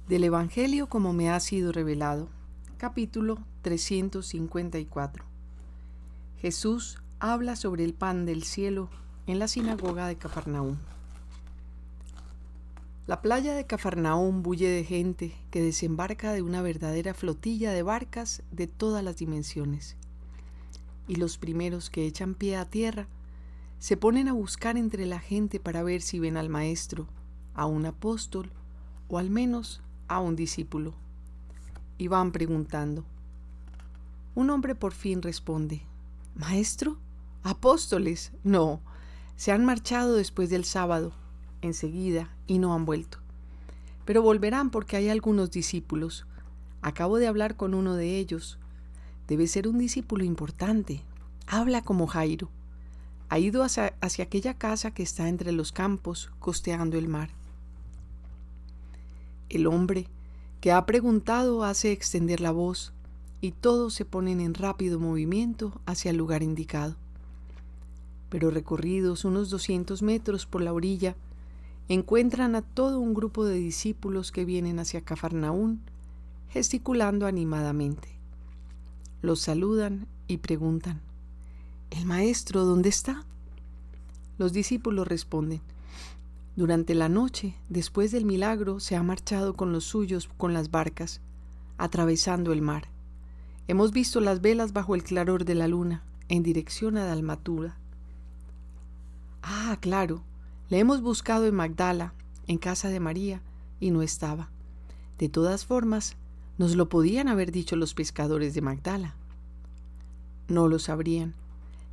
Del Evangelio como me ha sido revelado. Capítulo 354. Jesús habla sobre el pan del cielo en la sinagoga de Cafarnaúm. La playa de Cafarnaúm bulle de gente que desembarca de una verdadera flotilla de barcas de todas las dimensiones. Y los primeros que echan pie a tierra se ponen a buscar entre la gente para ver si ven al Maestro, a un apóstol o al menos a un discípulo. Y van preguntando. Un hombre por fin responde: ¿Maestro? ¿Apóstoles? No, se han marchado después del sábado, enseguida, y no han vuelto. Pero volverán porque hay algunos discípulos. Acabo de hablar con uno de ellos. Debe ser un discípulo importante. Habla como Jairo. Ha ido hacia aquella casa que está entre los campos, costeando el mar. El hombre que ha preguntado hace extender la voz y todos se ponen en rápido movimiento hacia el lugar indicado. Pero recorridos unos 200 metros por la orilla, encuentran a todo un grupo de discípulos que vienen hacia Cafarnaúm, gesticulando animadamente. Los saludan y preguntan: ¿El Maestro dónde está? Los discípulos responden: Durante la noche, después del milagro, se ha marchado con los suyos con las barcas, atravesando el mar. Hemos visto las velas bajo el claror de la luna, en dirección a Dalmatura. Ah, claro, le hemos buscado en Magdala, en casa de María, y no estaba. De todas formas, nos lo podían haber dicho los pescadores de Magdala. No lo sabrían.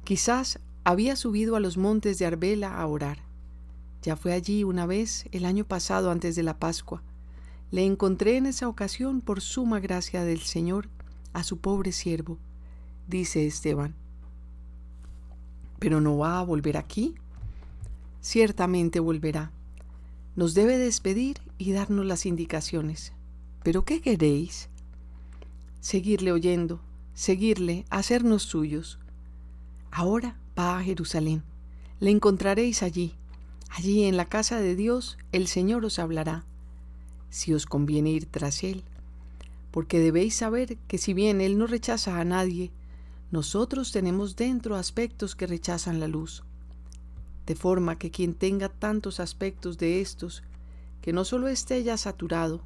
Quizás había subido a los montes de Arbela a orar. Ya fue allí una vez el año pasado antes de la Pascua. Le encontré en esa ocasión por suma gracia del Señor a su pobre siervo, dice Esteban. ¿Pero no va a volver aquí? Ciertamente volverá. Nos debe despedir y darnos las indicaciones. ¿Pero qué queréis? Seguirle oyendo, seguirle, hacernos suyos. Ahora va a Jerusalén. Le encontraréis allí. Allí en la casa de Dios el Señor os hablará, si os conviene ir tras Él, porque debéis saber que si bien Él no rechaza a nadie, nosotros tenemos dentro aspectos que rechazan la luz, de forma que quien tenga tantos aspectos de estos, que no solo esté ya saturado,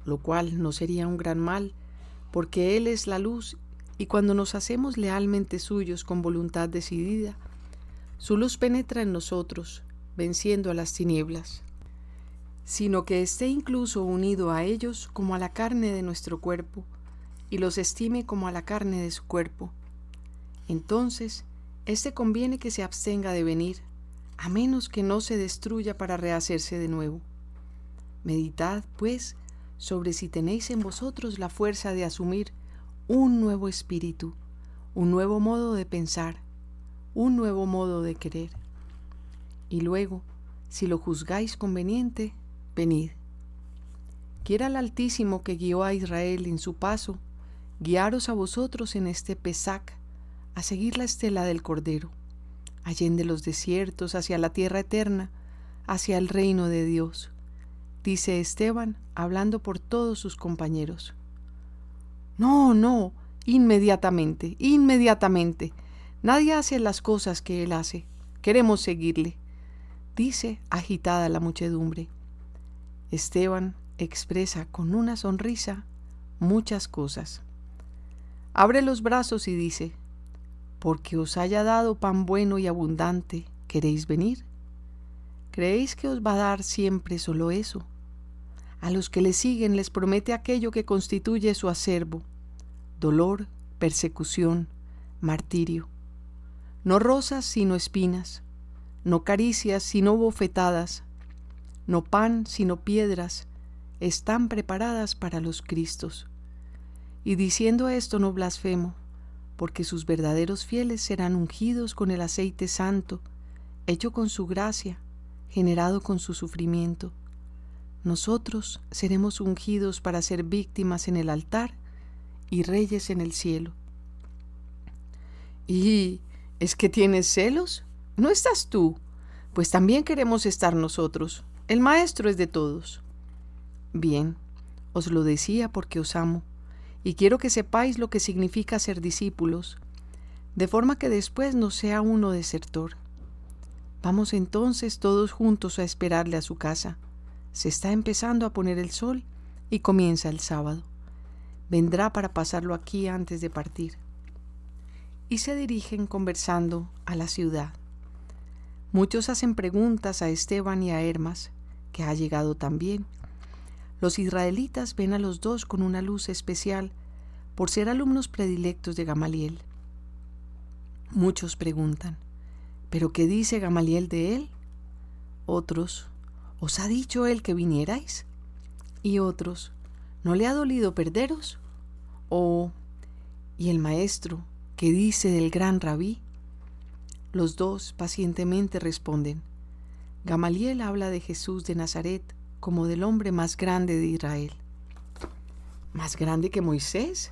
lo cual no sería un gran mal, porque Él es la luz y cuando nos hacemos lealmente suyos con voluntad decidida, su luz penetra en nosotros, venciendo a las tinieblas, sino que esté incluso unido a ellos como a la carne de nuestro cuerpo, y los estime como a la carne de su cuerpo. Entonces, éste conviene que se abstenga de venir, a menos que no se destruya para rehacerse de nuevo. Meditad, pues, sobre si tenéis en vosotros la fuerza de asumir un nuevo espíritu, un nuevo modo de pensar, un nuevo modo de querer. Y luego, si lo juzgáis conveniente, venid. Quiera el Altísimo que guió a Israel en su paso, guiaros a vosotros en este Pesac, a seguir la estela del Cordero, allende los desiertos, hacia la tierra eterna, hacia el reino de Dios, dice Esteban, hablando por todos sus compañeros. No, inmediatamente, inmediatamente. Nadie hace las cosas que él hace. Queremos seguirle, dice agitada la muchedumbre. Esteban expresa con una sonrisa muchas cosas. Abre los brazos y dice: porque os haya dado pan bueno y abundante, ¿queréis venir? ¿Creéis que os va a dar siempre solo eso? A los que le siguen les promete aquello que constituye su acervo: dolor, persecución, martirio. No rosas sino espinas, no caricias sino bofetadas, no pan sino piedras, están preparadas para los Cristos. Y diciendo esto no blasfemo, porque sus verdaderos fieles serán ungidos con el aceite santo, hecho con su gracia, generado con su sufrimiento. Nosotros seremos ungidos para ser víctimas en el altar y reyes en el cielo. ¿Y es que tienes celos? ¿No estás tú? Pues también queremos estar nosotros. El Maestro es de todos. Bien, Os lo decía porque os amo, y quiero que sepáis lo que significa ser discípulos, de forma que después no sea uno desertor. Vamos entonces todos juntos a esperarle a su casa. Se está empezando a poner el sol y comienza el sábado. Vendrá para pasarlo aquí antes de partir. Y se dirigen conversando a la ciudad. Muchos hacen preguntas a Esteban y a Hermas, que ha llegado también. Los israelitas ven a los dos con una luz especial por ser alumnos predilectos de Gamaliel. Muchos preguntan, ¿pero qué dice Gamaliel de él? Otros, ¿os ha dicho él que vinierais? Y otros, ¿no le ha dolido perderos? ¿Y el maestro, qué dice del gran rabí? Los dos pacientemente responden, Gamaliel habla de Jesús de Nazaret como del hombre más grande de Israel. ¿Más grande que Moisés?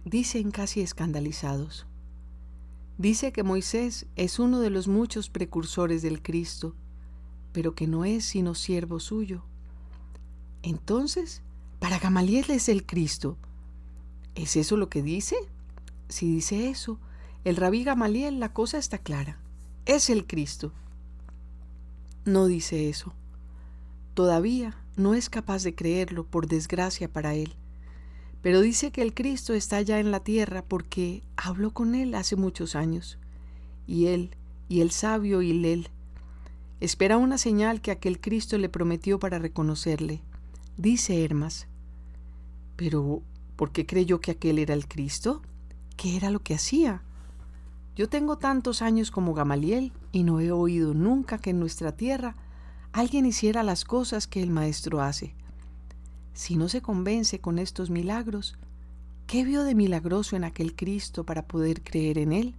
Dicen casi escandalizados. Dice que Moisés es uno de los muchos precursores del Cristo, pero que no es sino siervo suyo. Entonces, para Gamaliel es el Cristo. ¿Es eso lo que dice? Si dice eso, el rabí Gamaliel, la cosa está clara. Es el Cristo. No dice eso. Todavía no es capaz de creerlo, por desgracia para él. Pero dice que el Cristo está ya en la tierra porque habló con él hace muchos años. Y él, y el sabio Hillel, espera una señal que aquel Cristo le prometió para reconocerle. Dice Hermas, ¿pero por qué creyó que aquel era el Cristo? ¿Qué era lo que hacía? Yo tengo tantos años como Gamaliel y no he oído nunca que en nuestra tierra alguien hiciera las cosas que el Maestro hace. Si no se convence con estos milagros, ¿qué vio de milagroso en aquel Cristo para poder creer en él?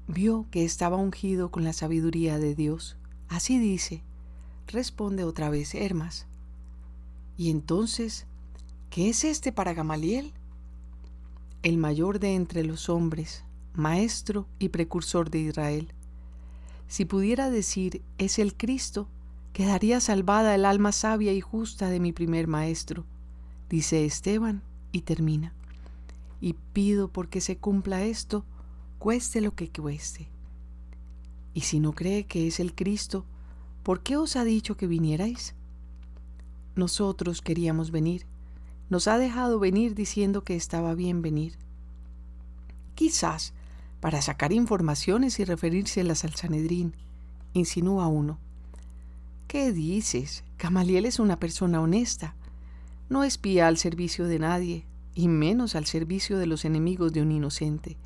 Vio que estaba ungido con la sabiduría de Dios. Así dice, responde otra vez Hermas. ¿Y entonces qué es este para Gamaliel? El mayor de entre los hombres, maestro y precursor de Israel. Si pudiera decir, es el Cristo, quedaría salvada el alma sabia y justa de mi primer maestro, dice Esteban y termina. Y pido porque se cumpla esto, cueste lo que cueste. Y si no cree que es el Cristo, ¿por qué os ha dicho que vinierais? Nosotros queríamos venir. Nos ha dejado venir diciendo que estaba bien venir. Quizás para sacar informaciones y referírselas al Sanedrín, insinúa uno. ¿Qué dices? Gamaliel es una persona honesta. No espía al servicio de nadie, y menos al servicio de los enemigos de un inocente.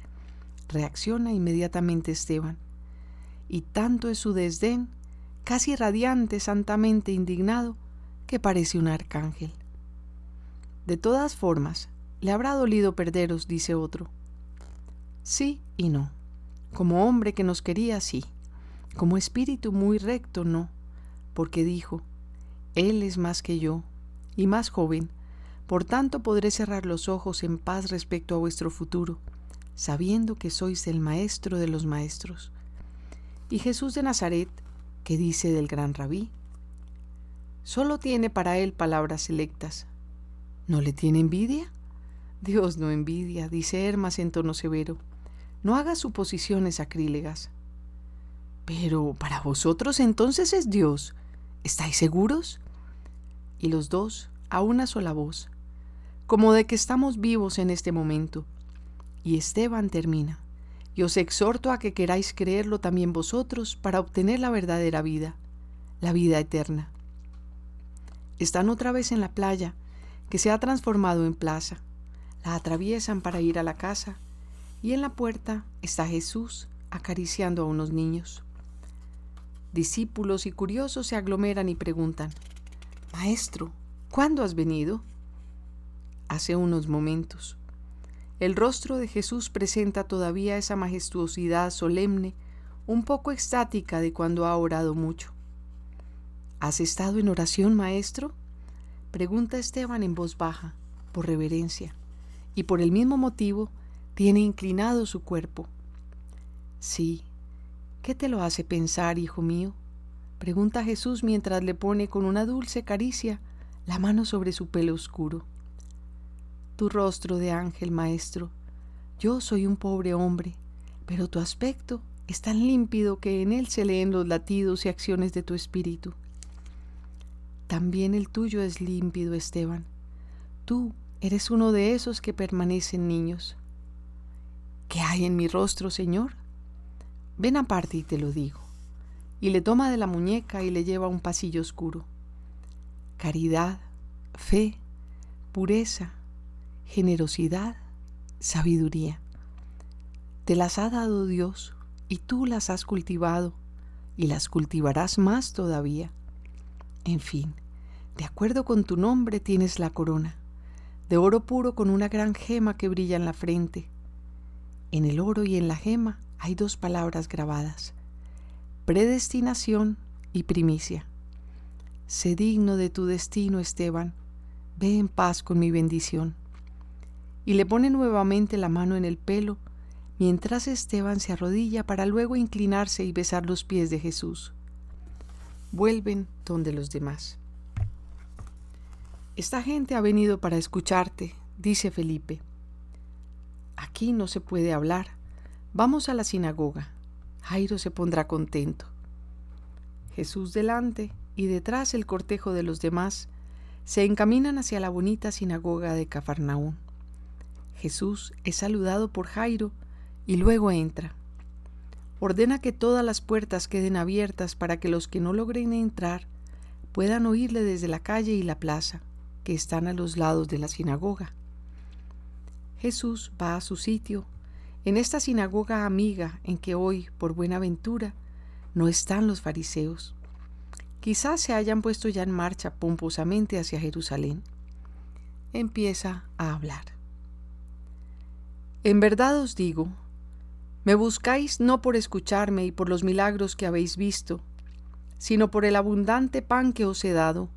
Reacciona inmediatamente Esteban. Y tanto es su desdén, casi radiante, santamente indignado, que parece un arcángel. De todas formas, le habrá dolido perderos, dice otro. Sí y no. Como hombre que nos quería, sí. Como espíritu muy recto, no. Porque dijo, Él es más que yo, y más joven, por tanto podré cerrar los ojos en paz respecto a vuestro futuro, sabiendo que sois el maestro de los maestros. Y Jesús de Nazaret, ¿qué dice del gran rabí? Solo tiene para él palabras selectas. ¿No le tiene envidia? Dios no envidia, dice Hermas en tono severo. No hagas suposiciones sacrílegas. Pero para vosotros entonces es Dios. ¿Estáis seguros? Y los dos, a una sola voz, como de que estamos vivos en este momento. Y Esteban termina. Y os exhorto a que queráis creerlo también vosotros para obtener la verdadera vida, la vida eterna. Están otra vez en la playa, que se ha transformado en plaza. La atraviesan para ir a la casa, y en la puerta está Jesús acariciando a unos niños. Discípulos y curiosos se aglomeran y preguntan, Maestro, ¿cuándo has venido? Hace unos momentos. El rostro de Jesús presenta todavía esa majestuosidad solemne, un poco extática de cuando ha orado mucho. ¿Has estado en oración, maestro? Pregunta Esteban en voz baja, por reverencia, y por el mismo motivo tiene inclinado su cuerpo. Sí. ¿Qué te lo hace pensar, hijo mío? Pregunta Jesús mientras le pone con una dulce caricia la mano sobre su pelo oscuro. Tu rostro de ángel, maestro, yo soy un pobre hombre, pero tu aspecto es tan límpido que en él se leen los latidos y acciones de tu espíritu. También el tuyo es límpido, Esteban. Tú eres uno de esos que permanecen niños. ¿Qué hay en mi rostro, Señor? Ven aparte y te lo digo. Y le toma de la muñeca y le lleva a un pasillo oscuro. Caridad, fe, pureza, generosidad, sabiduría. Te las ha dado Dios y tú las has cultivado y las cultivarás más todavía. En fin, de acuerdo con tu nombre tienes la corona, de oro puro con una gran gema que brilla en la frente. En el oro y en la gema hay 2 palabras grabadas: predestinación y primicia. Sé digno de tu destino, Esteban. Ve en paz con mi bendición. Y le pone nuevamente la mano en el pelo, mientras Esteban se arrodilla para luego inclinarse y besar los pies de Jesús. Vuelven donde los demás. Esta gente ha venido para escucharte, dice Felipe. Aquí no se puede hablar. Vamos a la sinagoga. Jairo se pondrá contento. Jesús delante y detrás el cortejo de los demás se encaminan hacia la bonita sinagoga de Cafarnaún. Jesús es saludado por Jairo y luego entra. Ordena que todas las puertas queden abiertas para que los que no logren entrar puedan oírle desde la calle y la plaza, que están a los lados de la sinagoga. Jesús va a su sitio, en esta sinagoga amiga en que hoy, por buena ventura, no están los fariseos. Quizás se hayan puesto ya en marcha pomposamente hacia Jerusalén. Empieza a hablar. En verdad os digo, me buscáis no por escucharme y por los milagros que habéis visto, sino por el abundante pan que os he dado,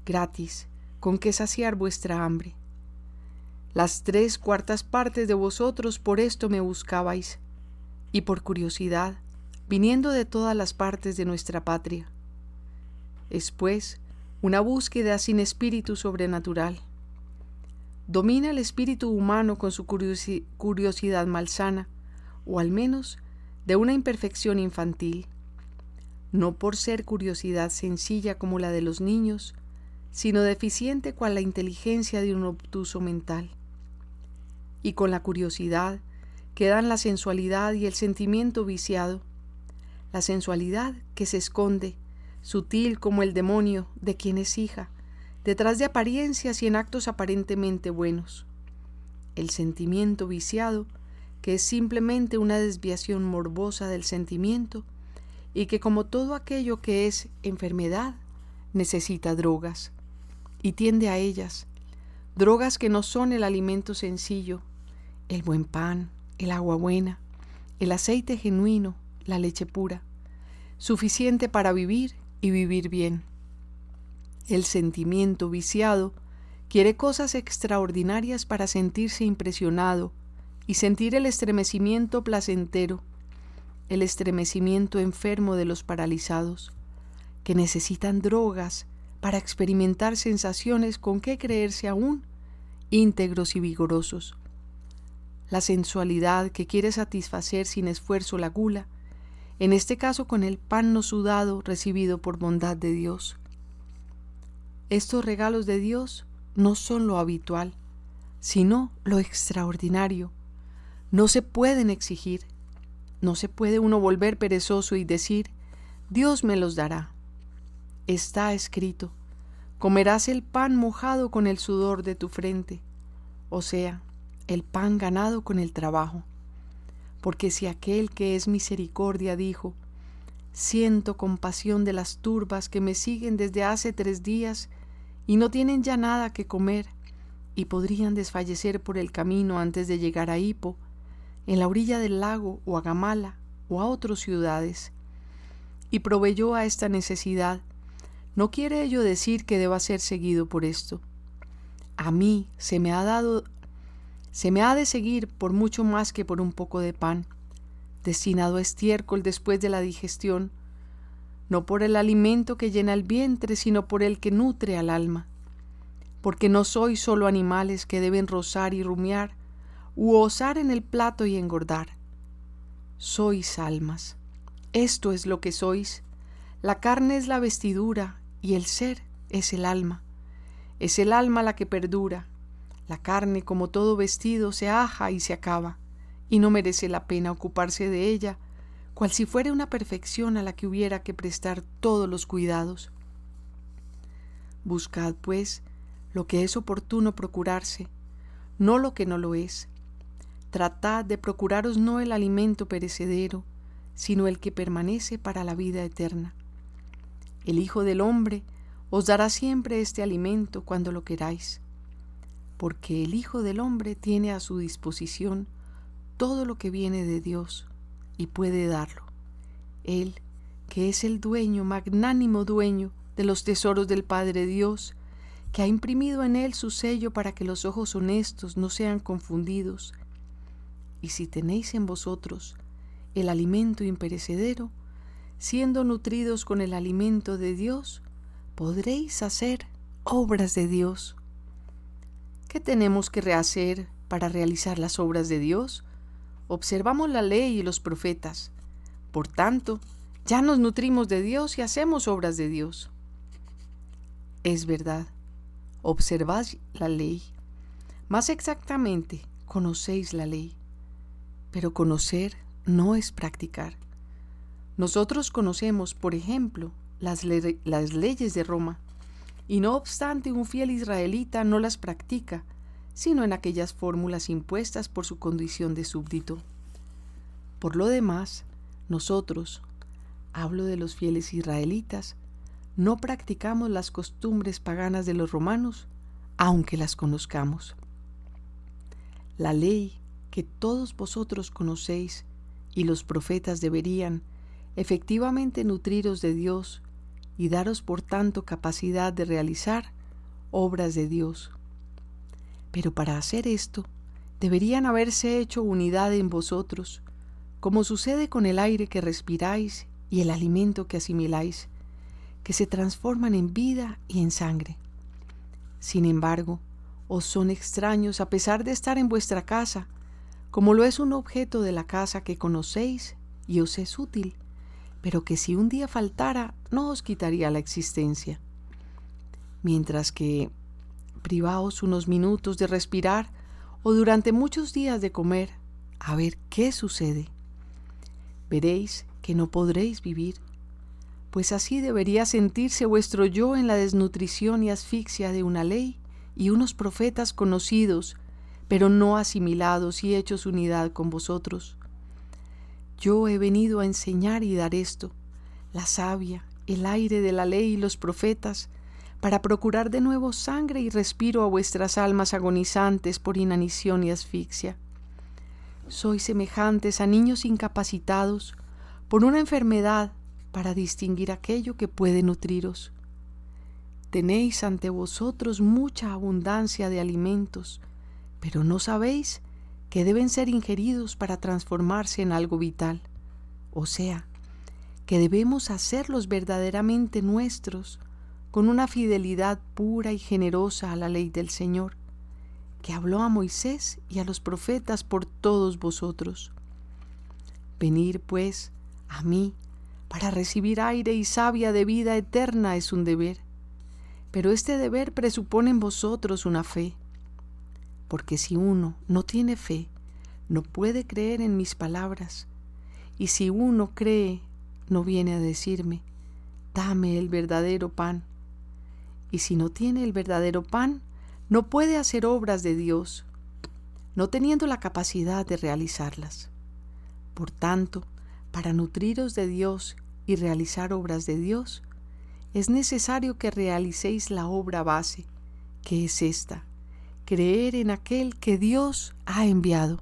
gratis, con que saciar vuestra hambre. Las 3/4 partes de vosotros por esto me buscabais, y por curiosidad, viniendo de todas las partes de nuestra patria. Es pues una búsqueda sin espíritu sobrenatural. Domina el espíritu humano con su curiosidad malsana, o al menos de una imperfección infantil, no por ser curiosidad sencilla como la de los niños, sino deficiente cual la inteligencia de un obtuso mental. Y con la curiosidad quedan la sensualidad y el sentimiento viciado, la sensualidad que se esconde, sutil como el demonio de quien es hija, detrás de apariencias y en actos aparentemente buenos. El sentimiento viciado, que es simplemente una desviación morbosa del sentimiento y que, como todo aquello que es enfermedad, necesita drogas y tiende a ellas, drogas que no son el alimento sencillo, el buen pan, el agua buena, el aceite genuino, la leche pura, suficiente para vivir y vivir bien. El sentimiento viciado quiere cosas extraordinarias para sentirse impresionado y sentir el estremecimiento placentero, el estremecimiento enfermo de los paralizados, que necesitan drogas para experimentar sensaciones con que creerse aún íntegros y vigorosos. La sensualidad que quiere satisfacer sin esfuerzo la gula, en este caso con el pan no sudado recibido por bondad de Dios. Estos regalos de Dios no son lo habitual, sino lo extraordinario. No se pueden exigir. No se puede uno volver perezoso y decir, Dios me los dará. Está escrito, comerás el pan mojado con el sudor de tu frente, o sea, el pan ganado con el trabajo. Porque si aquel que es misericordia dijo, siento compasión de las turbas que me siguen desde hace 3 días y no tienen ya nada que comer y podrían desfallecer por el camino antes de llegar a Hippo, en la orilla del lago o a Gamala o a otras ciudades, y proveyó a esta necesidad, no quiere ello decir que deba ser seguido por esto. A mí se me ha de seguir por mucho más que por un poco de pan, destinado a estiércol después de la digestión, no por el alimento que llena el vientre, sino por el que nutre al alma, porque no sois solo animales que deben rozar y rumiar, u osar en el plato y engordar. Sois almas. Esto es lo que sois. La carne es la vestidura y el ser es el alma. Es el alma la que perdura. La carne, como todo vestido, se aja y se acaba, y no merece la pena ocuparse de ella, cual si fuera una perfección a la que hubiera que prestar todos los cuidados. Buscad, pues, lo que es oportuno procurarse, no lo que no lo es. Tratad de procuraros no el alimento perecedero, sino el que permanece para la vida eterna. El Hijo del Hombre os dará siempre este alimento cuando lo queráis, porque el Hijo del Hombre tiene a su disposición todo lo que viene de Dios y puede darlo. Él, que es el dueño, magnánimo dueño de los tesoros del Padre Dios, que ha imprimido en él su sello para que los ojos honestos no sean confundidos. Y si tenéis en vosotros el alimento imperecedero, siendo nutridos con el alimento de Dios, podréis hacer obras de Dios. ¿Qué tenemos que rehacer para realizar las obras de Dios? Observamos la ley y los profetas. Por tanto, ya nos nutrimos de Dios y hacemos obras de Dios. Es verdad, observad la ley. Más exactamente, conocéis la ley. Pero conocer no es practicar. Nosotros conocemos, por ejemplo, las leyes de Roma, y no obstante un fiel israelita no las practica, sino en aquellas fórmulas impuestas por su condición de súbdito. Por lo demás, nosotros, hablo de los fieles israelitas, no practicamos las costumbres paganas de los romanos, aunque las conozcamos. La ley que todos vosotros conocéis y los profetas deberían efectivamente nutriros de Dios y daros por tanto capacidad de realizar obras de Dios. Pero para hacer esto, deberían haberse hecho unidad en vosotros, como sucede con el aire que respiráis y el alimento que asimiláis, que se transforman en vida y en sangre. Sin embargo, os son extraños a pesar de estar en vuestra casa, como lo es un objeto de la casa que conocéis y os es útil, pero que si un día faltara no os quitaría la existencia. Mientras que privaos unos minutos de respirar o durante muchos días de comer, a ver qué sucede. Veréis que no podréis vivir, pues así debería sentirse vuestro yo en la desnutrición y asfixia de una ley y unos profetas conocidos, pero no asimilados y hechos unidad con vosotros. Yo he venido a enseñar y dar esto, la savia, el aire de la ley y los profetas, para procurar de nuevo sangre y respiro a vuestras almas agonizantes por inanición y asfixia. Sois semejantes a niños incapacitados por una enfermedad para distinguir aquello que puede nutriros. Tenéis ante vosotros mucha abundancia de alimentos, pero no sabéis que deben ser ingeridos para transformarse en algo vital, o sea, que debemos hacerlos verdaderamente nuestros, con una fidelidad pura y generosa a la ley del Señor, que habló a Moisés y a los profetas por todos vosotros. Venir, pues, a mí, para recibir aire y savia de vida eterna es un deber, pero este deber presupone en vosotros una fe, porque si uno no tiene fe, no puede creer en mis palabras, y si uno cree, no viene a decirme, dame el verdadero pan, y si no tiene el verdadero pan, no puede hacer obras de Dios, no teniendo la capacidad de realizarlas. Por tanto, para nutriros de Dios y realizar obras de Dios, es necesario que realicéis la obra base, que es esta: creer en aquel que Dios ha enviado.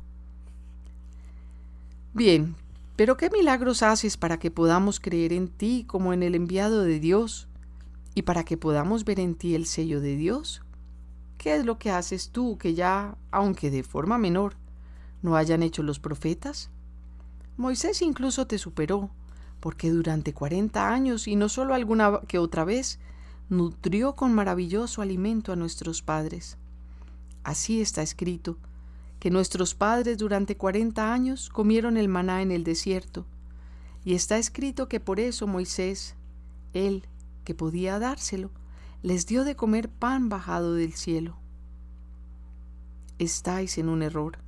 Bien, pero ¿qué milagros haces para que podamos creer en ti como en el enviado de Dios y para que podamos ver en ti el sello de Dios? ¿Qué es lo que haces tú que ya, aunque de forma menor, no hayan hecho los profetas? Moisés incluso te superó, porque durante 40 años, y no solo alguna que otra vez, nutrió con maravilloso alimento a nuestros padres. Así está escrito, que nuestros padres durante 40 años comieron el maná en el desierto, y está escrito que por eso Moisés, él que podía dárselo, les dio de comer pan bajado del cielo. Estáis en un error.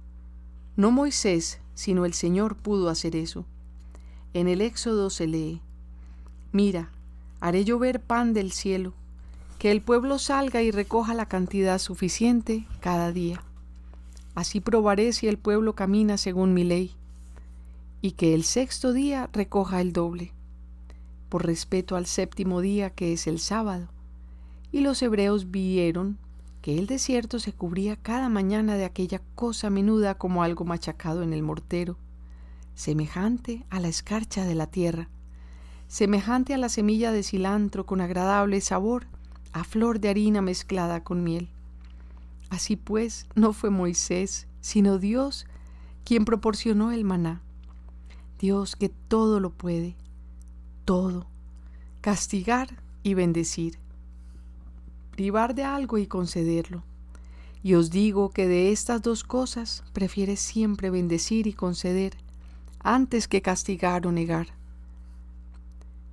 No Moisés, sino el Señor pudo hacer eso. En el Éxodo se lee: Mira, haré llover pan del cielo, que el pueblo salga y recoja la cantidad suficiente cada día. Así probaré si el pueblo camina según mi ley, y que el 6º día recoja el doble, por respeto al 7º día, que es el sábado. Y los hebreos vieron que el desierto se cubría cada mañana de aquella cosa menuda como algo machacado en el mortero, semejante a la escarcha de la tierra, semejante a la semilla de cilantro con agradable sabor, a flor de harina mezclada con miel. Así pues, no fue Moisés, sino Dios quien proporcionó el maná. Dios que todo lo puede, todo, castigar y bendecir, privar de algo y concederlo. Y os digo que de estas dos cosas prefiere siempre bendecir y conceder, antes que castigar o negar.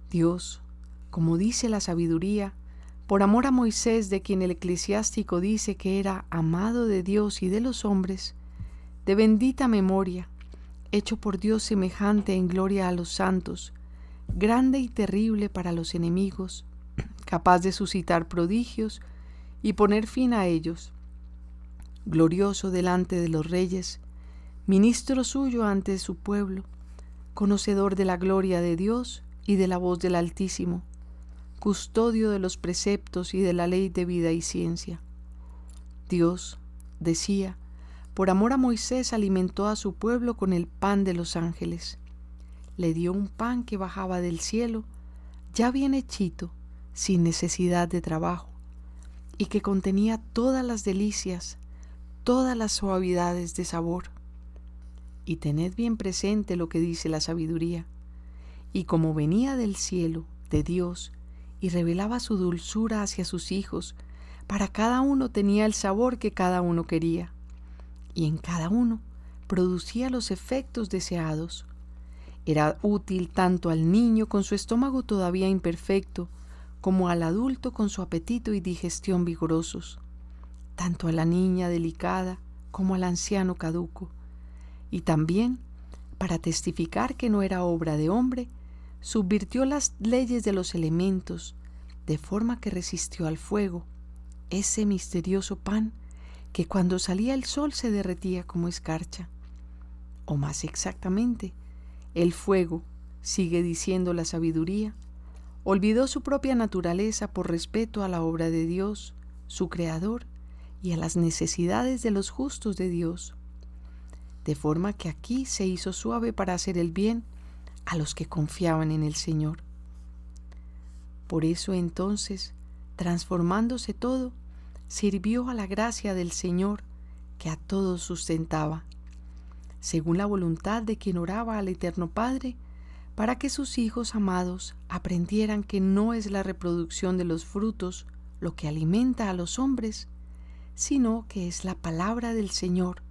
Dios, como dice la sabiduría, por amor a Moisés, de quien el eclesiástico dice que era amado de Dios y de los hombres, de bendita memoria, hecho por Dios semejante en gloria a los santos, grande y terrible para los enemigos, capaz de suscitar prodigios y poner fin a ellos, glorioso delante de los reyes, ministro suyo ante su pueblo, conocedor de la gloria de Dios y de la voz del Altísimo, custodio de los preceptos y de la ley de vida y ciencia. Dios, decía, por amor a Moisés alimentó a su pueblo con el pan de los ángeles. Le dio un pan que bajaba del cielo, ya bien hechito, sin necesidad de trabajo, y que contenía todas las delicias, todas las suavidades de sabor. Y tened bien presente lo que dice la sabiduría. Y como venía del cielo, de Dios, y revelaba su dulzura hacia sus hijos, para cada uno tenía el sabor que cada uno quería, y en cada uno producía los efectos deseados. Era útil tanto al niño con su estómago todavía imperfecto, como al adulto con su apetito y digestión vigorosos, tanto a la niña delicada como al anciano caduco, y también, para testificar que no era obra de hombre, subvirtió las leyes de los elementos, de forma que resistió al fuego, ese misterioso pan que cuando salía el sol se derretía como escarcha. O más exactamente, el fuego, sigue diciendo la sabiduría, olvidó su propia naturaleza por respeto a la obra de Dios, su Creador, y a las necesidades de los justos de Dios, de forma que aquí se hizo suave para hacer el bien a los que confiaban en el Señor. Por eso entonces, transformándose todo, sirvió a la gracia del Señor que a todos sustentaba, según la voluntad de quien oraba al Eterno Padre, para que sus hijos amados aprendieran que no es la reproducción de los frutos lo que alimenta a los hombres, sino que es la palabra del Señor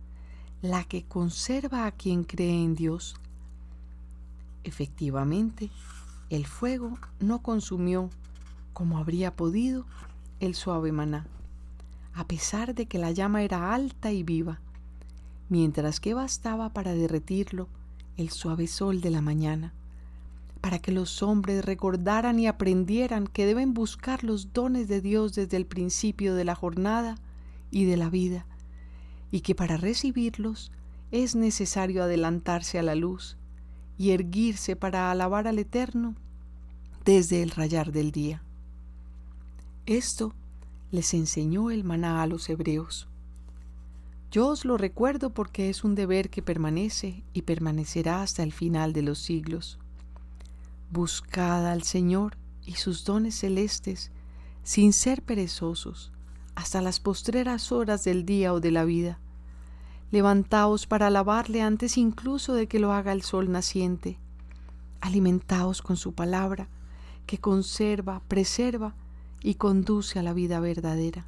la que conserva a quien cree en Dios. Efectivamente, el fuego no consumió, como habría podido, el suave maná, a pesar de que la llama era alta y viva, mientras que bastaba para derretirlo el suave sol de la mañana, para que los hombres recordaran y aprendieran que deben buscar los dones de Dios desde el principio de la jornada y de la vida, y que para recibirlos es necesario adelantarse a la luz y erguirse para alabar al Eterno desde el rayar del día. Esto les enseñó el maná a los hebreos. Yo os lo recuerdo porque es un deber que permanece y permanecerá hasta el final de los siglos. Buscad al Señor y sus dones celestes sin ser perezosos hasta las postreras horas del día o de la vida. Levantaos para alabarle antes incluso de que lo haga el sol naciente. Alimentaos con su palabra, que conserva, preserva y conduce a la vida verdadera.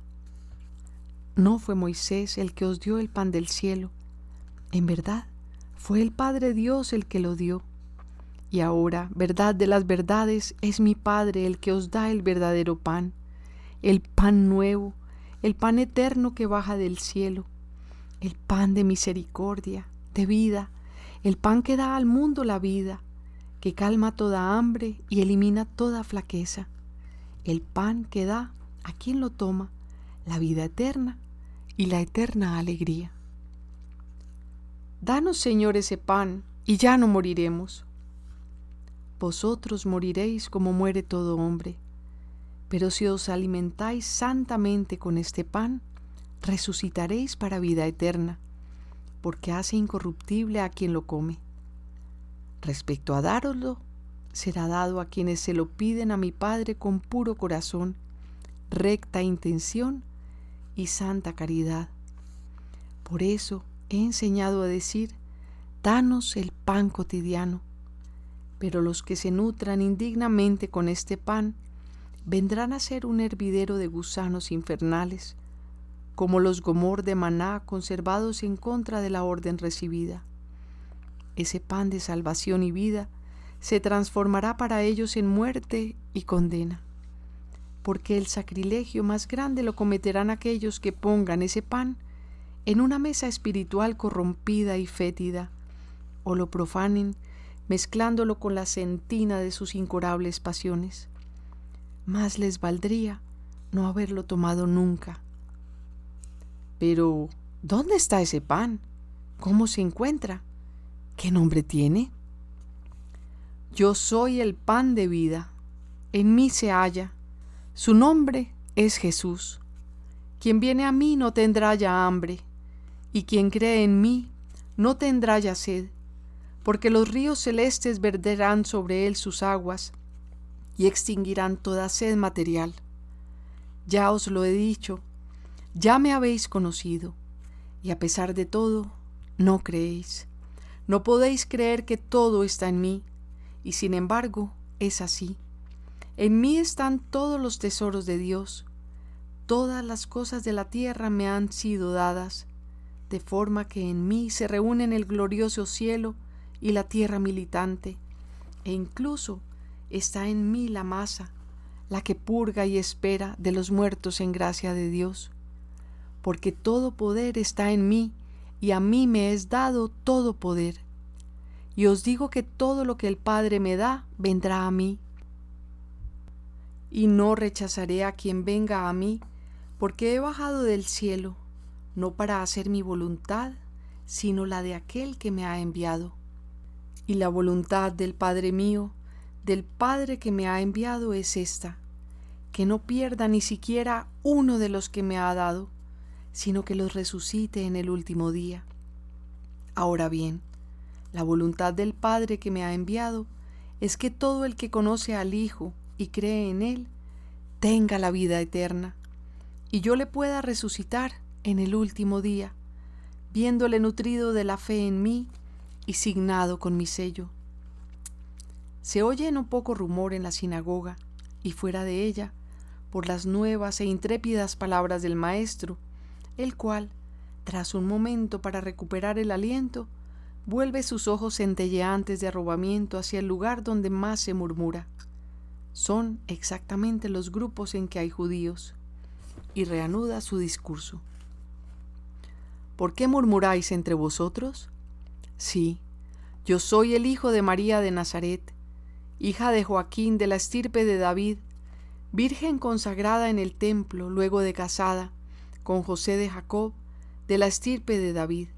No fue Moisés el que os dio el pan del cielo, en verdad, fue el Padre Dios el que lo dio. Y ahora, verdad de las verdades, es mi Padre el que os da el verdadero pan, el pan nuevo, el pan eterno que baja del cielo, el pan de misericordia, de vida, el pan que da al mundo la vida, que calma toda hambre y elimina toda flaqueza, el pan que da a quien lo toma la vida eterna y la eterna alegría. Danos, Señor, ese pan, y ya no moriremos. Vosotros moriréis como muere todo hombre, pero si os alimentáis santamente con este pan, resucitaréis para vida eterna, porque hace incorruptible a quien lo come. Respecto a dároslo, será dado a quienes se lo piden a mi Padre con puro corazón, recta intención y santa caridad. Por eso he enseñado a decir, danos el pan cotidiano. Pero los que se nutran indignamente con este pan vendrán a ser un hervidero de gusanos infernales, como los gomor de maná conservados en contra de la orden recibida. Ese pan de salvación y vida se transformará para ellos en muerte y condena, porque el sacrilegio más grande lo cometerán aquellos que pongan ese pan en una mesa espiritual corrompida y fétida, o lo profanen mezclándolo con la sentina de sus incurables pasiones. Más les valdría no haberlo tomado nunca. Pero, ¿dónde está ese pan? ¿Cómo se encuentra? ¿Qué nombre tiene? Yo soy el pan de vida. En mí se halla. Su nombre es Jesús. Quien viene a mí no tendrá ya hambre, y quien cree en mí no tendrá ya sed, porque los ríos celestes verterán sobre él sus aguas y extinguirán toda sed material. Ya os lo he dicho, ya me habéis conocido, y a pesar de todo, no creéis. No podéis creer que todo está en mí, y sin embargo es así. En mí están todos los tesoros de Dios. Todas las cosas de la tierra me han sido dadas, de forma que en mí se reúnen el glorioso cielo y la tierra militante, e incluso está en mí la masa, la que purga y espera de los muertos en gracia de Dios. Porque todo poder está en mí, y a mí me es dado todo poder. Y os digo que todo lo que el Padre me da, vendrá a mí. Y no rechazaré a quien venga a mí, porque he bajado del cielo, no para hacer mi voluntad, sino la de aquel que me ha enviado. Y la voluntad del Padre mío, del Padre que me ha enviado, es esta, que no pierda ni siquiera uno de los que me ha dado, sino que los resucite en el último día. Ahora bien, la voluntad del Padre que me ha enviado es que todo el que conoce al Hijo y cree en Él, tenga la vida eterna, y yo le pueda resucitar en el último día, viéndole nutrido de la fe en mí y signado con mi sello. Se oye no poco rumor en la sinagoga y fuera de ella por las nuevas e intrépidas palabras del Maestro, el cual, tras un momento para recuperar el aliento, vuelve sus ojos centelleantes de arrobamiento hacia el lugar donde más se murmura. Son exactamente los grupos en que hay judíos, y reanuda su discurso. ¿Por qué murmuráis entre vosotros? Sí, yo soy el hijo de María de Nazaret, hija de Joaquín de la estirpe de David, virgen consagrada en el templo, luego de casada con José de Jacob, de la estirpe de David.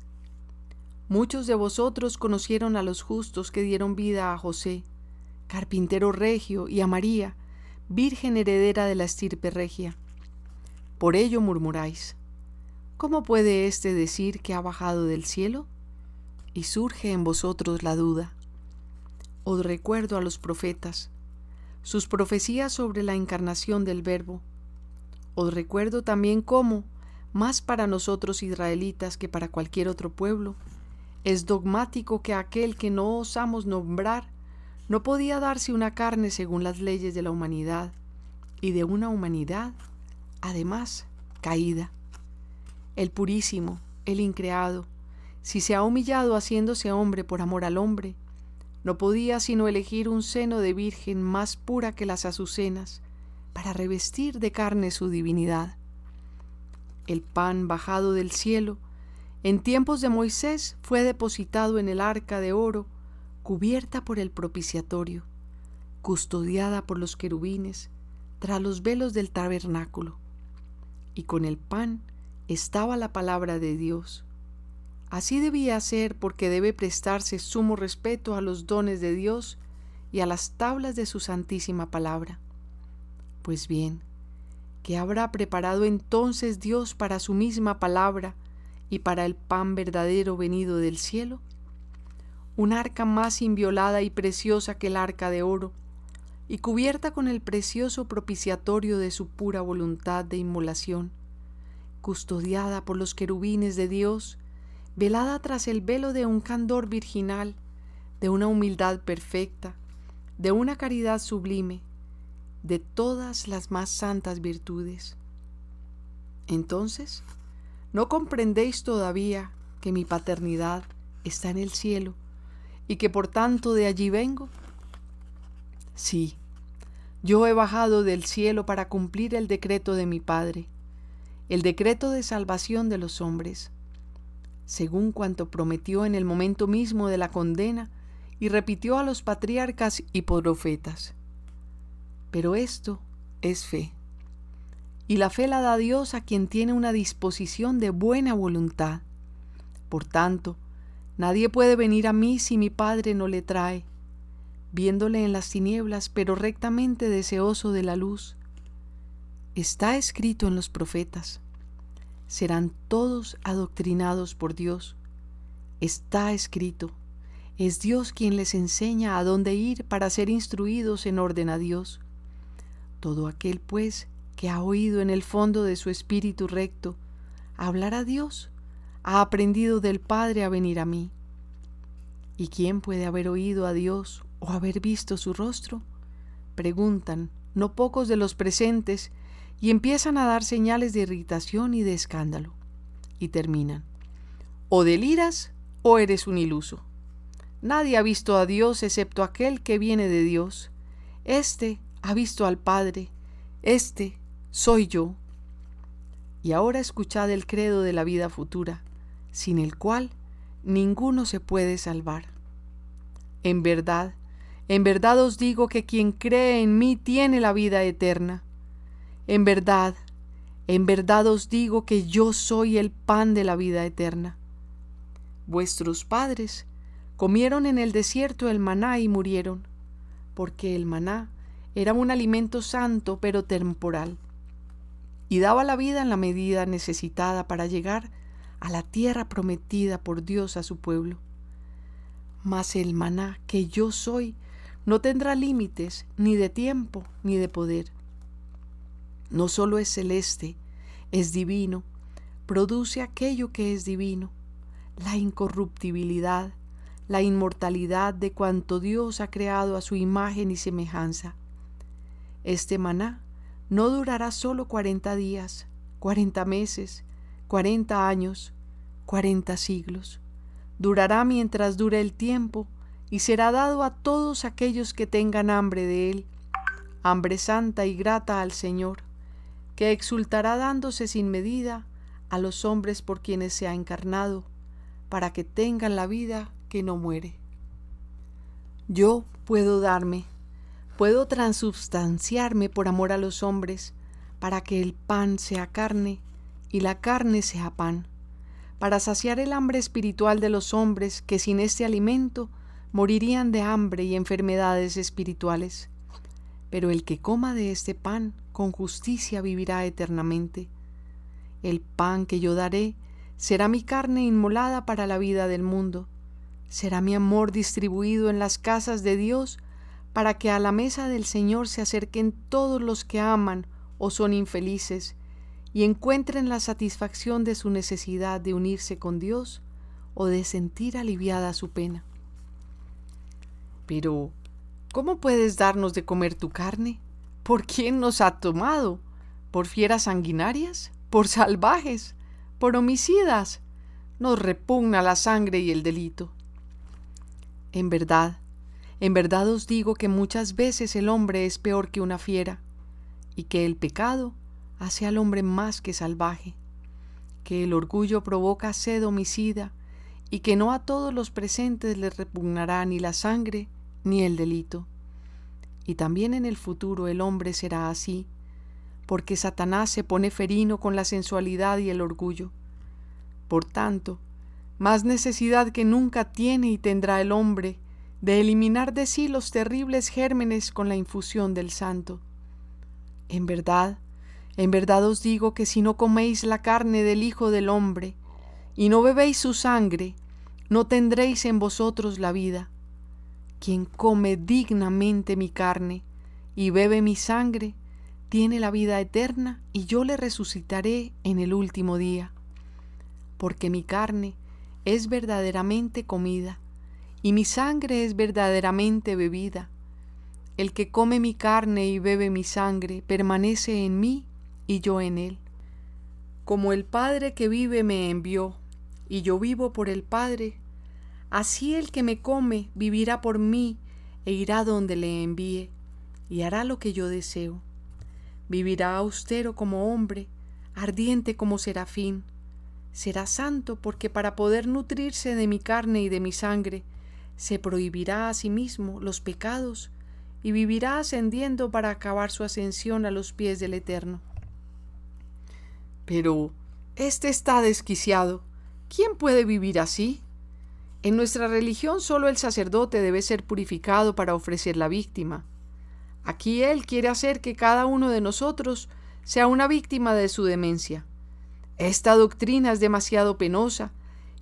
Muchos de vosotros conocieron a los justos que dieron vida a José, carpintero regio, y a María, virgen heredera de la estirpe regia. Por ello murmuráis. ¿Cómo puede éste decir que ha bajado del cielo? Y surge en vosotros la duda. Os recuerdo a los profetas, sus profecías sobre la encarnación del Verbo. Os recuerdo también cómo, más para nosotros israelitas que para cualquier otro pueblo, es dogmático que aquel que no osamos nombrar no podía darse una carne según las leyes de la humanidad, y de una humanidad, además, caída. El purísimo, el increado, si se ha humillado haciéndose hombre por amor al hombre, no podía sino elegir un seno de virgen más pura que las azucenas para revestir de carne su divinidad. El pan bajado del cielo, en tiempos de Moisés, fue depositado en el arca de oro, cubierta por el propiciatorio, custodiada por los querubines, tras los velos del tabernáculo. Y con el pan estaba la palabra de Dios. Así debía ser, porque debe prestarse sumo respeto a los dones de Dios y a las tablas de su santísima palabra. Pues bien, ¿qué habrá preparado entonces Dios para su misma palabra y para el pan verdadero venido del cielo? Un arca más inviolada y preciosa que el arca de oro, y cubierta con el precioso propiciatorio de su pura voluntad de inmolación, custodiada por los querubines de Dios, velada tras el velo de un candor virginal, de una humildad perfecta, de una caridad sublime, de todas las más santas virtudes. Entonces, ¿no comprendéis todavía que mi paternidad está en el cielo y que por tanto de allí vengo? Sí, yo he bajado del cielo para cumplir el decreto de mi Padre, el decreto de salvación de los hombres, según cuanto prometió en el momento mismo de la condena y repitió a los patriarcas y profetas. Pero esto es fe, y la fe la da Dios a quien tiene una disposición de buena voluntad. Por tanto, nadie puede venir a mí si mi Padre no le trae, viéndole en las tinieblas, pero rectamente deseoso de la luz. Está escrito en los profetas: serán todos adoctrinados por Dios. Está escrito: es Dios quien les enseña a dónde ir para ser instruidos en orden a Dios. Todo aquel, pues, que ha oído en el fondo de su espíritu recto hablar a Dios, ha aprendido del Padre a venir a mí. ¿Y quién puede haber oído a Dios o haber visto su rostro? Preguntan no pocos de los presentes y empiezan a dar señales de irritación y de escándalo. Y terminan: o deliras o eres un iluso. Nadie ha visto a Dios excepto aquel que viene de Dios. Este ha visto al Padre. Este soy yo. Y ahora escuchad el credo de la vida futura, sin el cual ninguno se puede salvar. En verdad os digo que quien cree en mí tiene la vida eterna. En verdad os digo que yo soy el pan de la vida eterna. Vuestros padres comieron en el desierto el maná y murieron, porque el maná era un alimento santo pero temporal, y daba la vida en la medida necesitada para llegar a la tierra prometida por Dios a su pueblo. Mas el maná que yo soy no tendrá límites ni de tiempo ni de poder. No solo es celeste, es divino, produce aquello que es divino, la incorruptibilidad, la inmortalidad de cuanto Dios ha creado a su imagen y semejanza. Este maná no durará solo 40 días, 40 meses, 40 años, 40 siglos. Durará mientras dure el tiempo y será dado a todos aquellos que tengan hambre de él, hambre santa y grata al Señor, que exultará dándose sin medida a los hombres por quienes se ha encarnado, para que tengan la vida que no muere. Yo puedo transubstanciarme por amor a los hombres, para que el pan sea carne y la carne sea pan, para saciar el hambre espiritual de los hombres que sin este alimento morirían de hambre y enfermedades espirituales. Pero el que coma de este pan con justicia vivirá eternamente. El pan que yo daré será mi carne inmolada para la vida del mundo, será mi amor distribuido en las casas de Dios, para que a la mesa del Señor se acerquen todos los que aman o son infelices y encuentren la satisfacción de su necesidad de unirse con Dios o de sentir aliviada su pena. Pero, ¿cómo puedes darnos de comer tu carne? ¿Por quién nos ha tomado? ¿Por fieras sanguinarias? ¿Por salvajes? ¿Por homicidas? Nos repugna la sangre y el delito. En verdad os digo que muchas veces el hombre es peor que una fiera, y que el pecado hace al hombre más que salvaje, que el orgullo provoca sed homicida, y que no a todos los presentes les repugnará ni la sangre ni el delito. Y también en el futuro el hombre será así, porque Satanás se pone ferino con la sensualidad y el orgullo. Por tanto, más necesidad que nunca tiene y tendrá el hombre de eliminar de sí los terribles gérmenes con la infusión del Santo. En verdad os digo que si no coméis la carne del Hijo del Hombre y no bebéis su sangre, no tendréis en vosotros la vida. Quien come dignamente mi carne y bebe mi sangre, tiene la vida eterna, y yo le resucitaré en el último día. Porque mi carne es verdaderamente comida, y mi sangre es verdaderamente bebida. El que come mi carne y bebe mi sangre permanece en mí y yo en él. Como el Padre que vive me envió, y yo vivo por el Padre, así el que me come vivirá por mí e irá donde le envíe, y hará lo que yo deseo. Vivirá austero como hombre, ardiente como serafín. Será santo porque para poder nutrirse de mi carne y de mi sangre, se prohibirá a sí mismo los pecados y vivirá ascendiendo para acabar su ascensión a los pies del Eterno. Pero éste está desquiciado. ¿Quién puede vivir así? En nuestra religión solo el sacerdote debe ser purificado para ofrecer la víctima. Aquí él quiere hacer que cada uno de nosotros sea una víctima de su demencia. Esta doctrina es demasiado penosa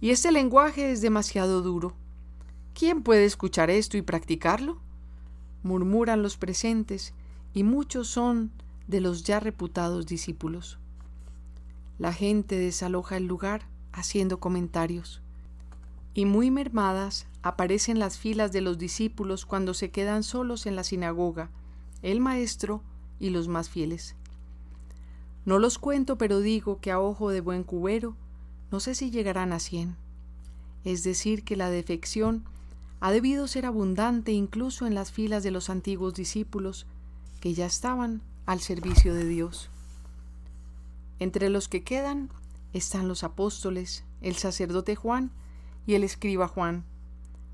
y este lenguaje es demasiado duro. ¿Quién puede escuchar esto y practicarlo? Murmuran los presentes, y muchos son de los ya reputados discípulos. La gente desaloja el lugar haciendo comentarios, y muy mermadas aparecen las filas de los discípulos cuando se quedan solos en la sinagoga, el maestro y los más fieles. No los cuento, pero digo que a ojo de buen cubero no sé si llegarán a 100. Es decir, que la defección ha debido ser abundante incluso en las filas de los antiguos discípulos que ya estaban al servicio de Dios. Entre los que quedan están los apóstoles, el sacerdote Juan y el escriba Juan,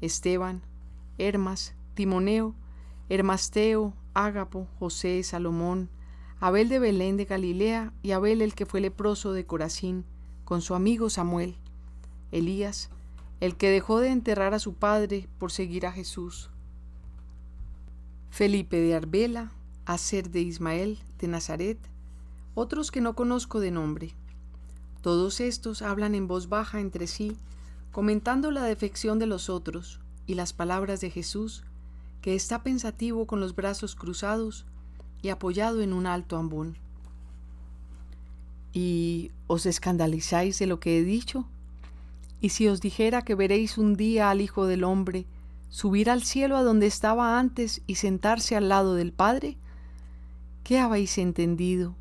Esteban, Hermas, Timoneo, Hermasteo, Ágapo, José, Salomón, Abel de Belén de Galilea y Abel el que fue leproso de Corazín, con su amigo Samuel, Elías, el que dejó de enterrar a su padre por seguir a Jesús, Felipe de Arbela, Aser de Ismael de Nazaret, otros que no conozco de nombre. Todos estos hablan en voz baja entre sí, comentando la defección de los otros y las palabras de Jesús, que está pensativo con los brazos cruzados y apoyado en un alto ambón. ¿Y os escandalizáis de lo que he dicho? ¿Y si os dijera que veréis un día al Hijo del Hombre subir al cielo a donde estaba antes y sentarse al lado del Padre? ¿Qué habéis entendido,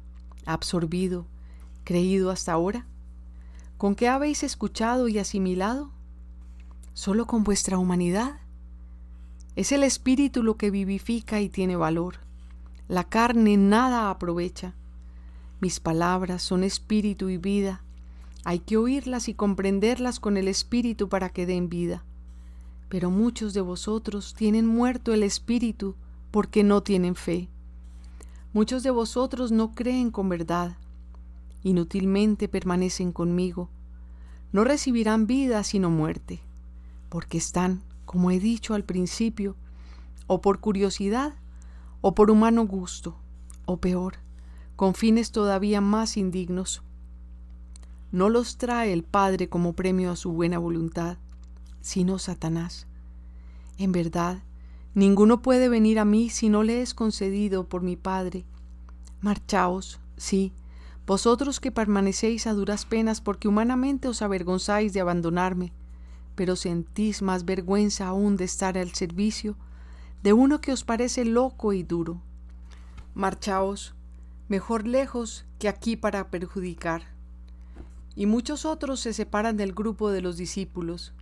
absorbido, creído hasta ahora? ¿Con qué habéis escuchado y asimilado? ¿Solo con vuestra humanidad? Es el Espíritu lo que vivifica y tiene valor. La carne nada aprovecha. Mis palabras son espíritu y vida. Hay que oírlas y comprenderlas con el Espíritu para que den vida. Pero muchos de vosotros tienen muerto el Espíritu porque no tienen fe. Muchos de vosotros no creen con verdad. Inútilmente permanecen conmigo. No recibirán vida sino muerte, porque están, como he dicho al principio, o por curiosidad, o por humano gusto, o peor, con fines todavía más indignos. No los trae el Padre como premio a su buena voluntad, sino Satanás. En verdad, ninguno puede venir a mí si no le es concedido por mi Padre. Marchaos, sí, vosotros que permanecéis a duras penas porque humanamente os avergonzáis de abandonarme, pero sentís más vergüenza aún de estar al servicio de uno que os parece loco y duro. Marchaos, mejor lejos que aquí para perjudicar. Y muchos otros se separan del grupo de los discípulos,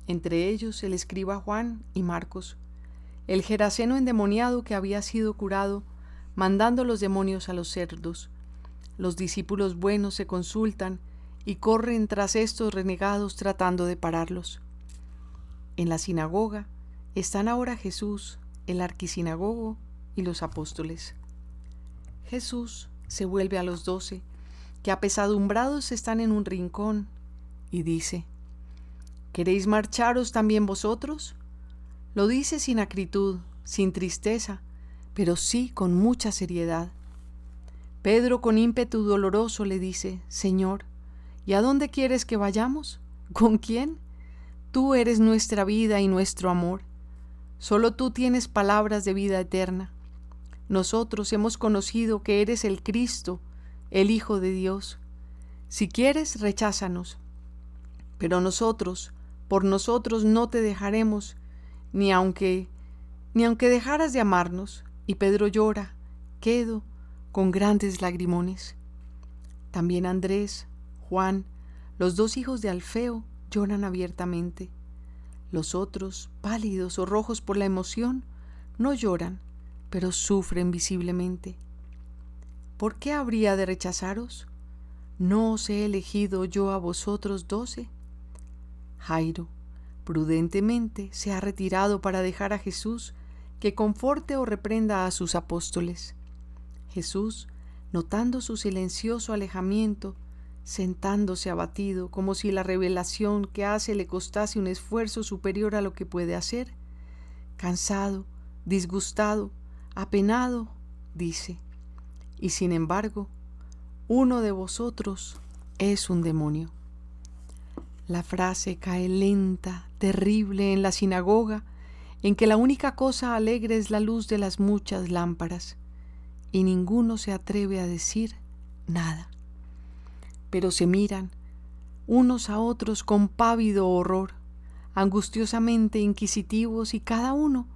entre ellos el escriba Juan y Marcos, el geraseno endemoniado que había sido curado, mandando los demonios a los cerdos. Los discípulos buenos se consultan y corren tras estos renegados tratando de pararlos. En la sinagoga están ahora Jesús, el arquisinagogo y los apóstoles. Jesús se vuelve a los 12, que apesadumbrados están en un rincón, y dice: ¿Queréis marcharos también vosotros? Lo dice sin acritud, sin tristeza, pero sí con mucha seriedad. Pedro con ímpetu doloroso le dice: Señor, ¿y a dónde quieres que vayamos? ¿Con quién? Tú eres nuestra vida y nuestro amor. Solo tú tienes palabras de vida eterna. Nosotros hemos conocido que eres el Cristo, el Hijo de Dios. Si quieres, recházanos. Pero nosotros, por nosotros no te dejaremos, ni aunque dejaras de amarnos. Y Pedro llora, quedo, con grandes lagrimones. También Andrés, Juan, los 2 hijos de Alfeo, lloran abiertamente. Los otros, pálidos o rojos por la emoción, no lloran, pero sufren visiblemente. ¿Por qué habría de rechazaros? ¿No os he elegido yo a vosotros 12? Jairo, prudentemente, se ha retirado para dejar a Jesús que conforte o reprenda a sus apóstoles. Jesús, notando su silencioso alejamiento, sentándose abatido, como si la revelación que hace le costase un esfuerzo superior a lo que puede hacer, cansado, disgustado, apenado, dice: y sin embargo, uno de vosotros es un demonio. La frase cae lenta, terrible en la sinagoga, en que la única cosa alegre es la luz de las muchas lámparas, y ninguno se atreve a decir nada. Pero se miran unos a otros con pávido horror, angustiosamente inquisitivos, y cada uno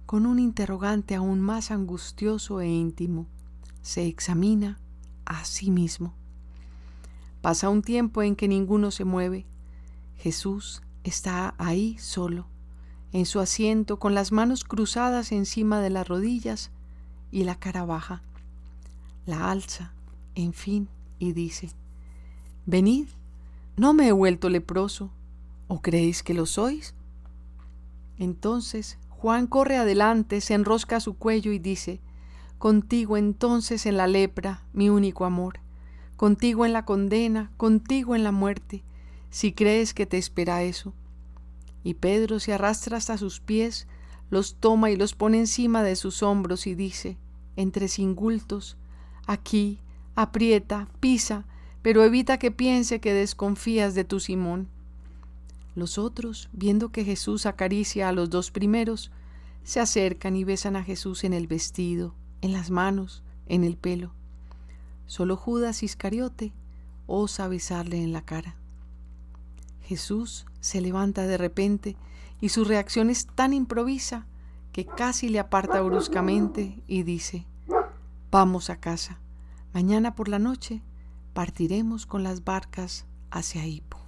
con un interrogante aún más angustioso e íntimo. Se examina a sí mismo. Pasa un tiempo en que ninguno se mueve. Jesús está ahí solo, en su asiento, con las manos cruzadas encima de las rodillas y la cara baja. La alza, en fin, y dice: Venid, ¿no me he vuelto leproso? ¿O creéis que lo sois? Entonces Juan corre adelante, se enrosca su cuello y dice: Contigo entonces en la lepra, mi único amor, contigo en la condena, contigo en la muerte, si crees que te espera eso. Y Pedro se arrastra hasta sus pies, los toma y los pone encima de sus hombros y dice, entre singultos: Aquí, aprieta, pisa, pero evita que piense que desconfías de tu Simón. Los otros, viendo que Jesús acaricia a los 2 primeros, se acercan y besan a Jesús en el vestido, en las manos, en el pelo. Solo Judas Iscariote osa besarle en la cara. Jesús se levanta de repente y su reacción es tan improvisa que casi le aparta bruscamente y dice: Vamos a casa. Mañana por la noche partiremos con las barcas hacia Hippo.